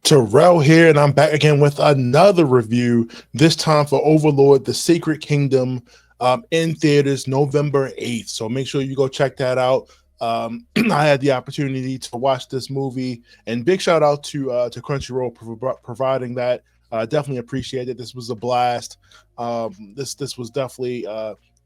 Terrell here, and I'm back again with another review, this time for Overlord, the Sacred Kingdom, in theaters November 8th. So make sure you go check that out. I had the opportunity to watch this movie, and big shout out to Crunchyroll for providing that. Definitely appreciate it. This was a blast. This was definitely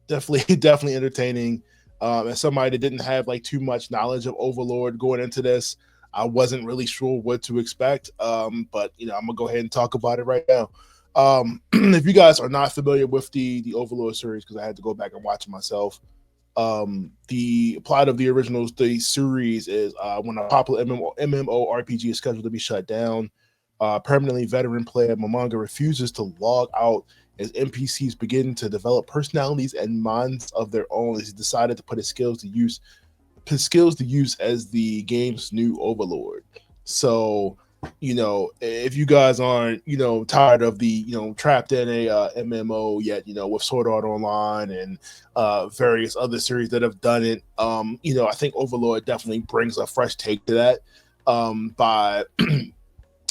entertaining. As somebody that didn't have like too much knowledge of Overlord going into this, I wasn't really sure what to expect, but I'm gonna go ahead and talk about it right now. If you guys are not familiar with the Overlord series, because I had to go back and watch it myself, the plot of the series is when a popular MMORPG is scheduled to be shut down, permanently veteran player Momonga refuses to log out as NPCs begin to develop personalities and minds of their own as he decided to put his skills to use as the game's new overlord. So, if you guys aren't, tired of the, trapped in a MMO yet, with Sword Art Online and various other series that have done it, I think Overlord definitely brings a fresh take to that, by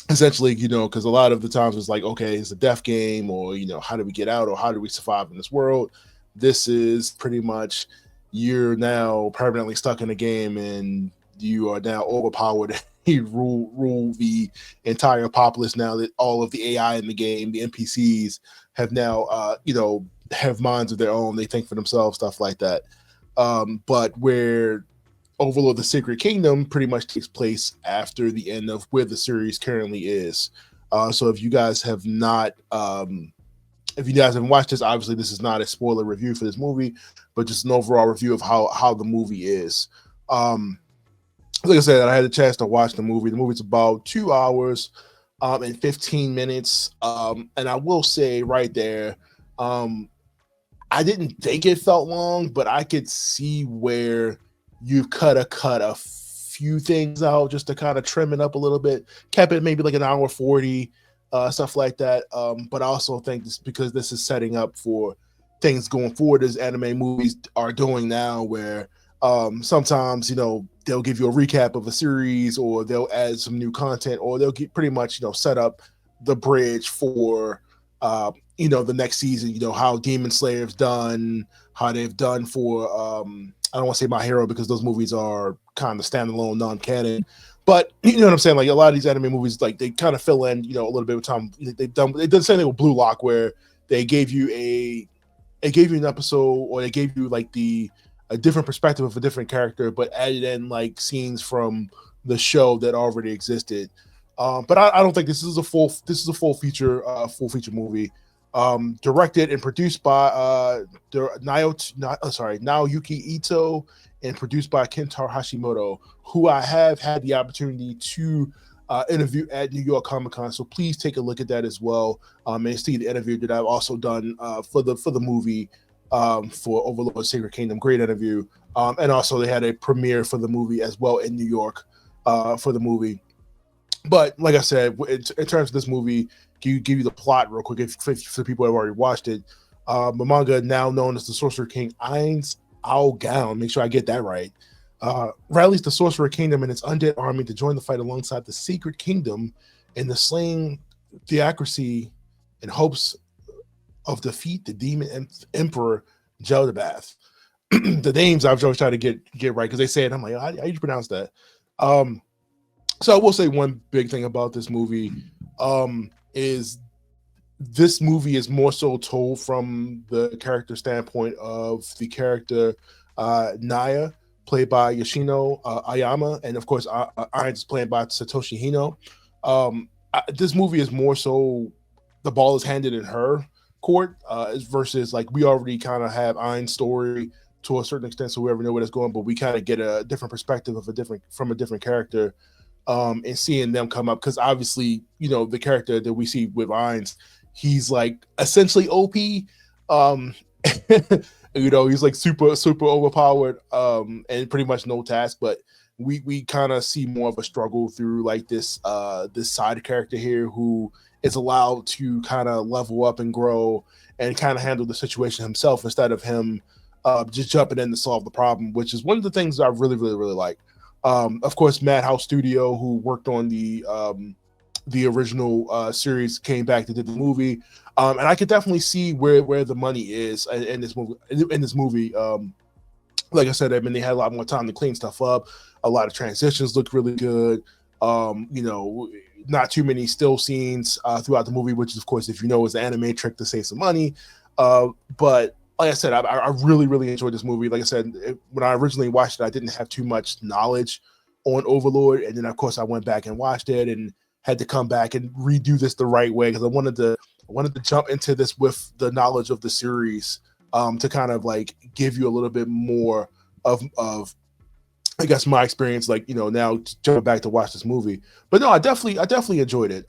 essentially, because a lot of the times it's like, okay, it's a death game, or, how do we get out, or how do we survive in this world? This is pretty much, you're now permanently stuck in a game and you are now overpowered. You rule the entire populace now that all of the AI in the game, the NPCs, have now have minds of their own. They think for themselves, stuff like that. But where Overlord the Sacred Kingdom pretty much takes place after the end of where the series currently is. So if you guys have not if you guys haven't watched this, obviously this is not a spoiler review for this movie, but just an overall review of how the movie is. Like I said, I had a chance to watch the movie. The movie's about 2 hours and 15 minutes. And I will say right there, I didn't think it felt long, but I could see where you cut a few things out just to kind of trim it up a little bit, kept it maybe like an hour 40, stuff like that. But I also think this, because this is setting up for things going forward as anime movies are doing now, where sometimes they'll give you a recap of a series, or they'll add some new content, or they'll get pretty much set up the bridge for the next season. How Demon Slayer's done, how they've done for I don't want to say My Hero, because those movies are kind of standalone, non-canon. But you know what I'm saying? Like, a lot of these anime movies, like, they kind of fill in, a little bit of time. They done the same thing with Blue Lock, where they gave you an episode, or they gave you like a different perspective of a different character, but added in like scenes from the show that already existed. But I don't think this is a full feature movie. Directed and produced by Naoyuki Ito, and produced by Kentaro Hashimoto, who I have had the opportunity to interview at New York Comic Con. So please take a look at that as well, and see the interview that I've also done for the movie, for Overlord Sacred Kingdom. Great interview. And also they had a premiere for the movie as well in New York, for the movie. But like I said, in terms of this movie, give you the plot real quick for people who have already watched it. Momonga, now known as the Sorcerer King, Ains make sure I get that right, rallies the Sorcerer Kingdom and its undead army to join the fight alongside the Sacred Kingdom and the Slane Theocracy, in hopes of defeat the Demon Emperor Jaldabaoth. The names I've always tried to get right, because they say it. I'm like, how do you pronounce that? So I will say one big thing about this movie, is this movie is more so told from the character standpoint of the character Naya, played by Yoshino Ayama, and of course Ains is played by Satoshi Hino. This movie is more so the ball is handed in her court, versus like we already kind of have Ain's story to a certain extent, so we already know where it's going, but we kind of get a different perspective of a different character, and seeing them come up, because obviously the character that we see with Ains, he's like essentially OP, he's like super overpowered, and pretty much no task, but we kind of see more of a struggle through like this side character here, who is allowed to kind of level up and grow and kind of handle the situation himself, instead of him just jumping in to solve the problem, which is one of the things I really like. Of course, Madhouse Studio, who worked on the the original series came back to do the movie. And I could definitely see where the money is in this movie. In this movie, like I said, I mean, they had a lot more time to clean stuff up. A lot of transitions look really good. You know, not too many still scenes throughout the movie, which is, of course, if you know, is the anime trick to save some money. But like I said, I really, really enjoyed this movie. Like I said, when I originally watched it, I didn't have too much knowledge on Overlord, and then of course I went back and watched it and had to come back and redo this the right way because I wanted to jump into this with the knowledge of the series, to kind of like give you a little bit more of I guess my experience, like, you know, now jumping back to watch this movie. But no, I definitely enjoyed it.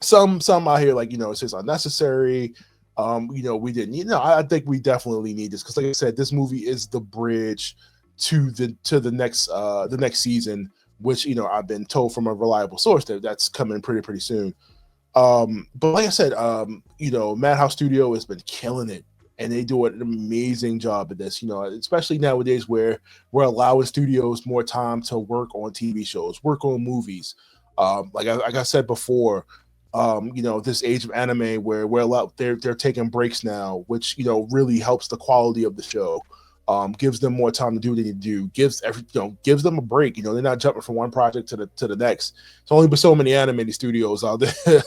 Some out here, like, you know, it's just unnecessary. You know, we didn't, you know, I think we definitely need this because, like I said, this movie is the bridge to the next season, which, you know, I've been told from a reliable source that's coming pretty soon. But like I said, you know, Madhouse Studio has been killing it, and they do an amazing job at this, you know, especially nowadays where we're allowing studios more time to work on TV shows, work on movies. Like I said before, you know, this age of anime where we're allowed, they're taking breaks now, which, you know, really helps the quality of the show. Gives them more time to do what they need to do, gives them a break. You know, they're not jumping from one project to the next. There's only been so many animated studios out there.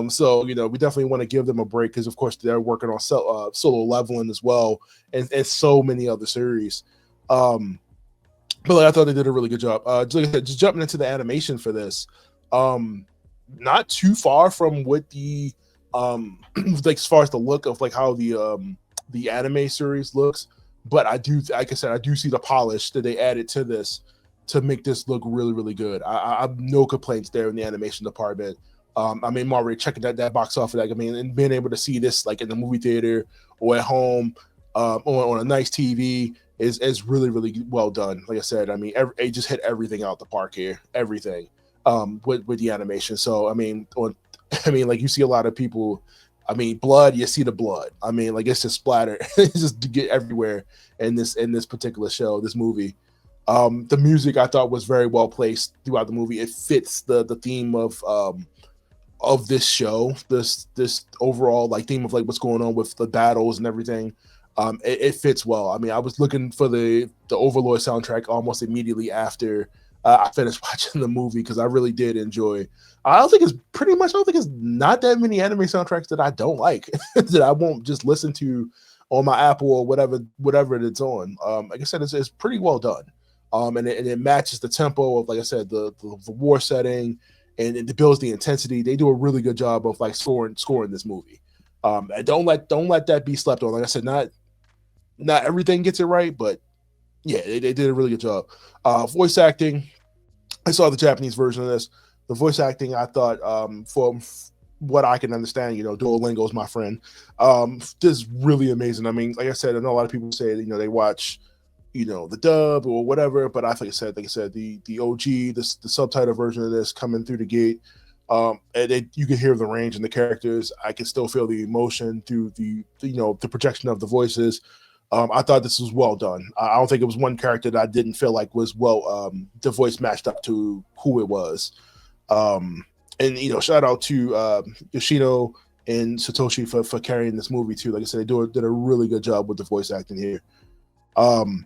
So, you know, we definitely want to give them a break because, of course, they're working on Solo Leveling as well, and so many other series. But like, I thought they did a really good job. Just jumping into the animation for this, not too far from what the like as far as the look of like how the anime series looks. But I do, like I said, I do see the polish that they added to this to make this look really, really good. I have no complaints there in the animation department. I mean, I'm already checking that box off. Like, I mean, and being able to see this like in the movie theater or at home, on a nice TV is really, really well done. Like I said, I mean, it just hit everything out the park here, everything, with the animation. So, I mean, like you see a lot of people. I mean, blood, you see the blood. I mean, like, it's just splattered. It's just to get everywhere in this particular show, this movie. The music I thought was very well placed throughout the movie. It fits the theme of this show, this overall like theme of like what's going on with the battles and everything. It fits well. I mean, I was looking for the Overlord soundtrack almost immediately after I finished watching the movie because I really did enjoy. I don't think it's not that many anime soundtracks that I don't like that I won't just listen to on my Apple or whatever it's on. Like I said, it's pretty well done. And it matches the tempo of, like I said, the war setting, and it builds the intensity. They do a really good job of like scoring this movie. And don't let that be slept on. Like I said, not everything gets it right, but yeah, they did a really good job. Voice acting, I saw the Japanese version of this. The voice acting, I thought, from what I can understand, you know, Duolingo is my friend. Just really amazing. I mean, like I said, I know a lot of people say, you know, they watch, you know, the dub or whatever, but like I said, the OG, the subtitle version of this coming through the gate, and you can hear the range in the characters. I can still feel the emotion through the you know, the projection of the voices. I thought this was well done. I don't think it was one character that I didn't feel like was well, the voice matched up to who it was. And, you know, shout out to Yoshino and Satoshi for carrying this movie too. Like I said, they did a really good job with the voice acting here. Like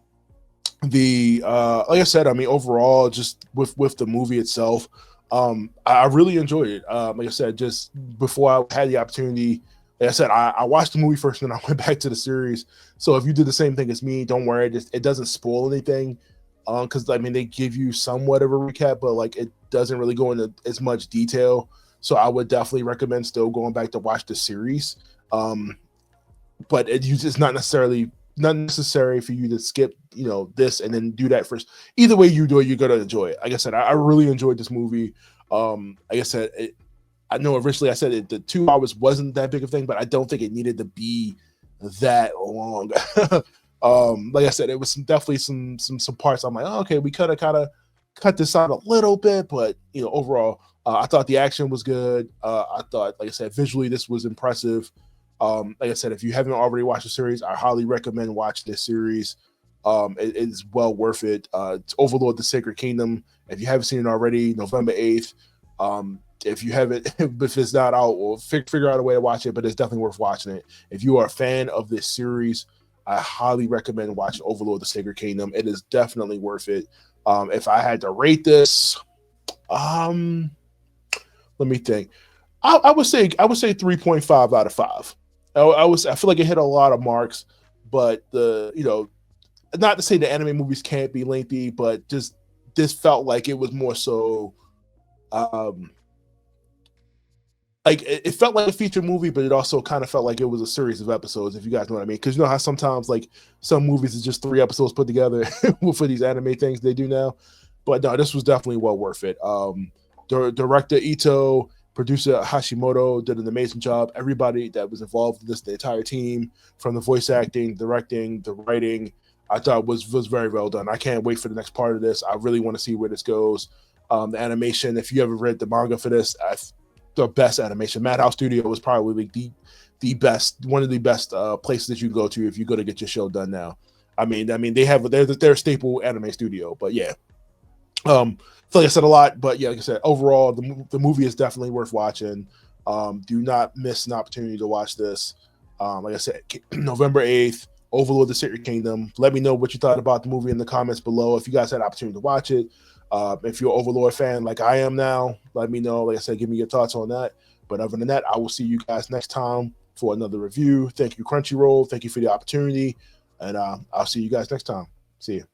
I said, I mean, overall, just with the movie itself, I really enjoyed it. Like I said, just before I had the opportunity, like I said, I watched the movie first and then I went back to the series. So if you did the same thing as me, don't worry, it doesn't spoil anything. Because I mean, they give you somewhat of a recap, but like it doesn't really go into as much detail. So I would definitely recommend still going back to watch the series. But it's not necessary for you to skip, you know, this and then do that first. Either way you do it, you're gonna enjoy it. Like I said, I really enjoyed this movie. Like I said, I know originally I said the 2 hours wasn't that big of a thing, but I don't think it needed to be that long. Like I said, it was definitely some parts I'm like, oh, okay, we could have kind of cut this out a little bit, but you know, overall, I thought the action was good. I thought, like I said, visually this was impressive. Like I said, if you haven't already watched the series, I highly recommend watching this series. It's well worth it. It's Overlord: The Sacred Kingdom. If you haven't seen it already, November 8th. if you haven't, if it's not out, or figure out a way to watch it. But it's definitely worth watching it. If you are a fan of this series, I highly recommend watching Overlord: The Sacred Kingdom. It is definitely worth it. If I had to rate this, let me think. I would say 3.5 out of 5. I feel like it hit a lot of marks, but not to say the anime movies can't be lengthy, but just this felt like it was more so like it felt like a feature movie, but it also kind of felt like it was a series of episodes, if you guys know what I mean. Because you know how sometimes like some movies is just 3 episodes put together for these anime things they do now. But no, this was definitely well worth it. Director Ito, producer Hashimoto did an amazing job. Everybody that was involved in this, the entire team, from the voice acting, directing, the writing, I thought was very well done. I can't wait for the next part of this. I really want to see where this goes. The animation, if you ever read the manga for this, the best animation. Madhouse Studio was probably the best, one of the best places that you can go to if you go to get your show done now. I mean they're a staple anime studio, but yeah. I feel like I said a lot, but yeah, like I said, overall the movie is definitely worth watching. Do not miss an opportunity to watch this. Like I said, November 8th, Overlord: The Sacred Kingdom. Let me know what you thought about the movie in the comments below. If you guys had an opportunity to watch it, if you're an Overlord fan like I am now, let me know. Like I said, give me your thoughts on that. But other than that, I will see you guys next time for another review. Thank you, Crunchyroll. Thank you for the opportunity. And I'll see you guys next time. See you.